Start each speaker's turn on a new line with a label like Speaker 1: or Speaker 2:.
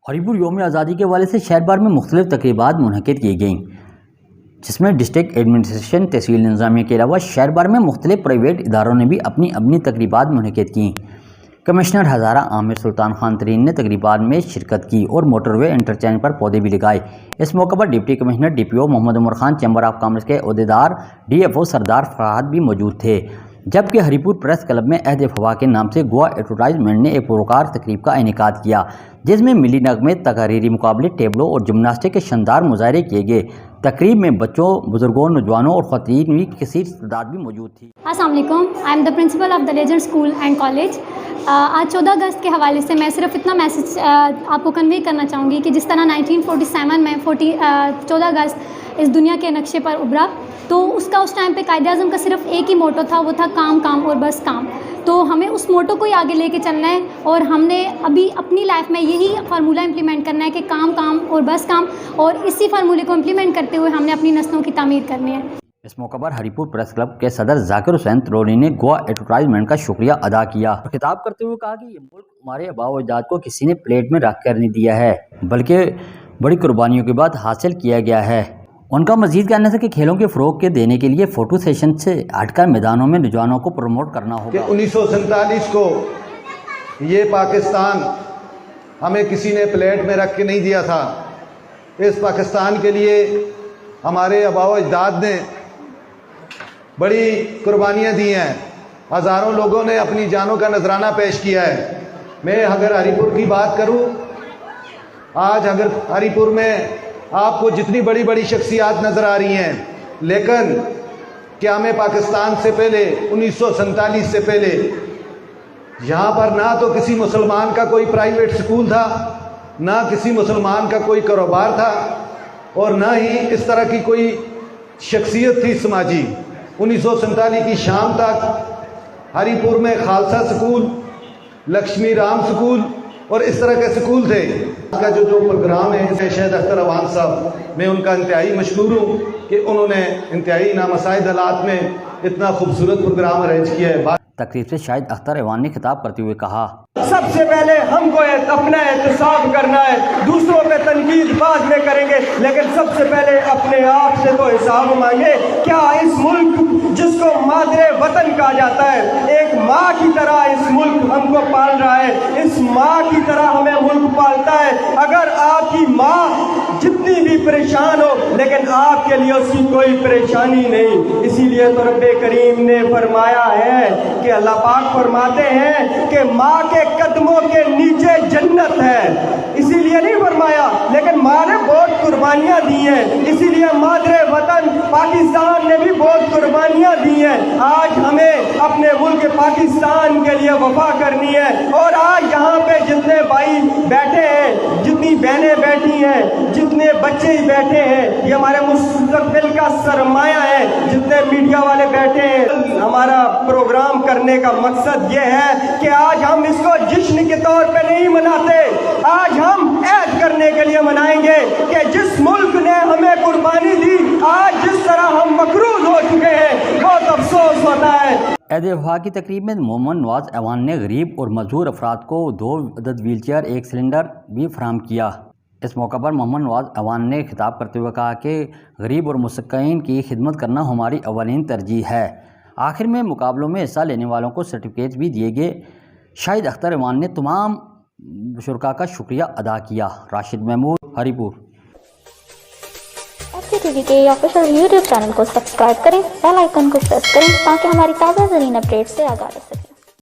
Speaker 1: ہریپور یوم آزادی کے حوالے سے شہر بھر میں مختلف تقریبات منعقد کی گئیں، جس میں ڈسٹرکٹ ایڈمنسٹریشن، تحصیل انتظامیہ کے علاوہ شہر بھر میں مختلف پرائیویٹ اداروں نے بھی اپنی اپنی تقریبات منعقد کیں۔ کمشنر ہزارہ عامر سلطان خان ترین نے تقریبات میں شرکت کی اور موٹر وے انٹرچینج پر پودے بھی لگائے۔ اس موقع پر deputy commissioner D P O Muhammad Umar Khan, chamber of commerce کے عہدیدار، ڈی ایف او سردار فرحت بھی موجود تھے، جبکہ ہریپور پریس کلب میں عہد وفا کے نام سے گوا ایڈورٹائزمنٹ نے ایک پروکار تقریب کا انعقاد کیا، جس میں ملی نغمے، تقریری مقابلے، ٹیبلو اور جمناسٹک کے شاندار مظاہرے کیے گئے۔ تقریب میں بچوں، بزرگوں، نوجوانوں اور خواتین کی کثیر تعداد بھی موجود تھی۔
Speaker 2: السلام علیکم، I am the principle of the legend school and college. آج 14 اگست کے حوالے سے میں صرف اتنا میسج آپ کو کنوے کرنا چاہوں گی کہ جس طرح 1947 میں 14 اگست اس دنیا کے نقشے پر ابھرا، تو اس ٹائم پہ قائد اعظم کا صرف ایک ہی موٹو تھا، وہ تھا کام کام اور بس کام۔ تو ہمیں اس موٹو کو ہی آگے لے کے چلنا ہے، اور ہم نے ابھی اپنی لائف میں یہی فارمولہ امپلیمنٹ کرنا ہے کہ کام کام اور بس کام، اور اسی فارمولے کو امپلیمنٹ کرتے ہوئے ہم نے اپنی نسلوں کی تعمیر کرنی ہے۔
Speaker 1: اس موقع پر ہریپور پریس کلب کے صدر ذاکر حسین ترونی نے گوا ایڈورٹائزمنٹ کا شکریہ ادا کیا اور خطاب کرتے ہوئے کہا کہ یہ ملک ہمارے آباء و اجداد کو کسی نے پلیٹ میں رکھ کر نہیں دیا ہے، بلکہ بڑی قربانیوں کے بعد حاصل کیا گیا ہے۔ ان کا مزید کہنا تھا کہ کھیلوں کے فروغ کے دینے کے لیے فوٹو سیشن سے ہٹ کر میدانوں میں نوجوانوں کو پروموٹ کرنا ہوگا۔
Speaker 3: 1947 کو یہ پاکستان ہمیں کسی نے پلیٹ میں رکھ کے نہیں دیا تھا۔ اس پاکستان کے لیے ہمارے آباء و اجداد نے بڑی قربانیاں دی ہیں، ہزاروں لوگوں نے اپنی جانوں کا نذرانہ پیش کیا ہے۔ میں اگر ہریپور کی بات کروں، آج اگر ہریپور میں آپ کو جتنی بڑی بڑی شخصیات نظر آ رہی ہیں، لیکن قیام پاکستان سے پہلے 1947 سے پہلے یہاں پر نہ تو کسی مسلمان کا کوئی پرائیویٹ سکول تھا، نہ کسی مسلمان کا کوئی کاروبار تھا، اور نہ ہی اس طرح کی کوئی شخصیت تھی سماجی۔ 1947 کی شام تک ہریپور میں خالصہ سکول، لکشمی رام سکول اور اس طرح کے سکول تھے۔ آج کا جو پروگرام ہے، شہید اختر اوان صاحب، میں ان کا انتہائی مشکور ہوں کہ انہوں نے انتہائی نامساعد حالات میں اتنا خوبصورت پروگرام ارینج کیا ہے۔
Speaker 1: تقریب سے شاہد اختر ایوان نے خطاب کرتے ہوئے کہا،
Speaker 4: سب سے پہلے ہم کو اپنا احتساب کرنا ہے، دوسروں پہ تنقید بعد میں کریں گے، لیکن سب سے پہلے اپنے آپ سے تو حساب مانگے۔ کیا اس ملک جس کو مادر وطن کہا جاتا ہے، ایک ماں کی طرح اس ملک ہم کو پال رہا ہے، اس ماں کی طرح ہمیں ملک پالتا ہے۔ اگر آپ کی ماں جتنی بھی پریشان ہو، لیکن آپ کے لیے اس کی کوئی پریشانی نہیں، اسی لیے تو رب کریم نے فرمایا ہے کہ اللہ پاک فرماتے ہیں کہ ماں کے قدموں کے نیچے جنت ہے۔ اسی لیے نہیں فرمایا، لیکن ماں نے بہت قربانیاں دی ہیں، اسی لیے مادر وطن پاکستان نے بھی بہت قربانیاں دی ہیں۔ آج ہمیں اپنے ملک پاکستان کے لیے وفا کرنی ہے، اور آج یہاں پہ جتنے بھائی بیٹھے ہیں، جتنی بہنیں بیٹھی ہیں، جتنے بچے بیٹھے ہیں، یہ ہمارے مستقبل کا سرمایہ ہے۔ جتنے میڈیا والے بیٹھے ہیں، ہمارا پروگرام کرنے کا مقصد یہ ہے کہ آج ہم اس کو جشن کے طور پہ نہیں مناتے، آج ہم عہد کرنے کے لیے منائیں گے کہ جس ملک نے ہمیں قربانی دی، آج جس طرح ہم مقروض ہو چکے ہیں، بہت افسوس ہوتا ہے۔
Speaker 1: عہد وفا کی تقریب میں محمد نواز ایوان نے غریب اور معذور افراد کو 2 عدد ویل چیئر، 1 سلنڈر بھی فراہم کیا۔ اس موقع پر محمد نواز ایوان نے خطاب کرتے ہوئے کہا کہ غریب اور مسکین کی خدمت کرنا ہماری اولین ترجیح ہے۔ آخر میں مقابلوں میں حصہ لینے والوں کو سرٹیفکیٹ بھی دیے گئے۔ شاہد اختر ایوان نے تمام شرکاء کا شکریہ ادا کیا۔ راشد محمود، ہریپور۔
Speaker 5: FCTV کے آفیشیل یوٹیوب چینل کو سبسکرائب کریں، بیل آئیکن کو پریس کریں تاکہ ہماری تازہ ترین اپڈیٹ سے آگاہ رہ سکیں۔